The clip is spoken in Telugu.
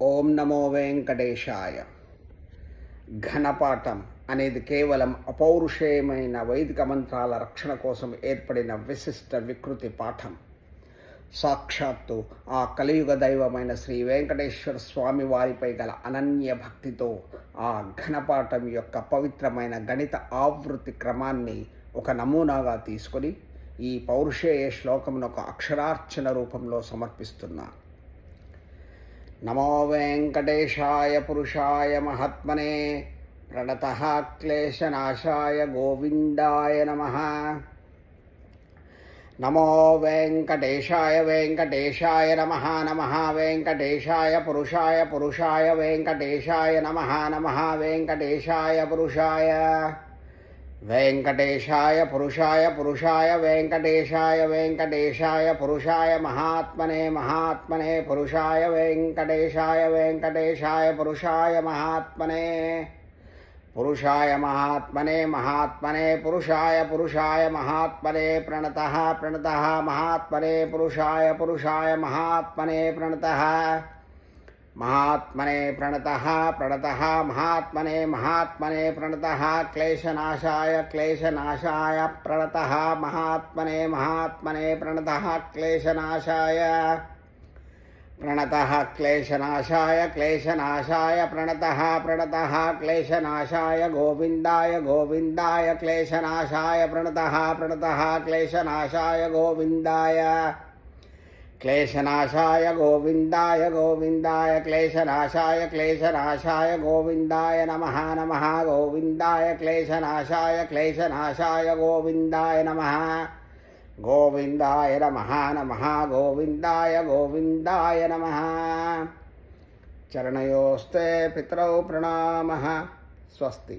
ఓం నమో వెంకటేశాయ. ఘనపాఠం అనేది కేవలం అపౌరుషేయమైన వైదిక మంత్రాల రక్షణ కోసం ఏర్పడిన విశిష్ట వికృతి పాఠం. సాక్షాత్తు ఆ కలియుగ దైవమైన శ్రీ వెంకటేశ్వర స్వామి వారిపై గల అనన్య భక్తితో ఆ ఘనపాఠం యొక్క పవిత్రమైన గణిత ఆవృత్తి క్రమాన్ని ఒక నమూనాగా తీసుకొని ఈ పౌరుషేయ శ్లోకమును ఒక అక్షరార్చన రూపంలో సమర్పిస్తున్నా. నమో వెంకటేశాయ పురుషాయ మహాత్మనే ప్రణతః క్లేశనాశాయ గోవిందాయ నమః. నమో వెంకటేశాయ వెంకటేశాయ నమః నమః వెంకటేశాయ పురుషాయ వెంకటేశాయ నమః నమః వెంకటేశాయ పురుషాయ వెంకటేశాయ పురుషాయ వెంకటేశాయ పురుషాయ మహాత్మనే పురుషాయ వెంకటేశాయ పురుషాయ మహాత్మనే పురుషాయ మహాత్మనే పురుషాయ మహాత్మనే ప్రణతః మహాత్మనే పురుషాయ మహాత్మనే ప్రణతః ప్రణతః మహాత్మనే ప్రణతః క్లేశనాశాయ ప్రణతః మహాత్మనే ప్రణతః క్లేశనాశాయ ప్రణతః క్లేశనాశాయ ప్రణతః క్లేశనాశాయ గోవిందాయ క్లేశనాశాయ ప్రణతః క్లేశనాశాయ గోవిందాయ క్లేశనాశాయ క్లేశనాశాయ గోవిందాయ నమః గోవిందాయ క్లేశనాశాయ గోవిందాయ నమః గోవిందాయ నమః. చరణయోస్తే పితరౌ ప్రణామః. స్వస్తి.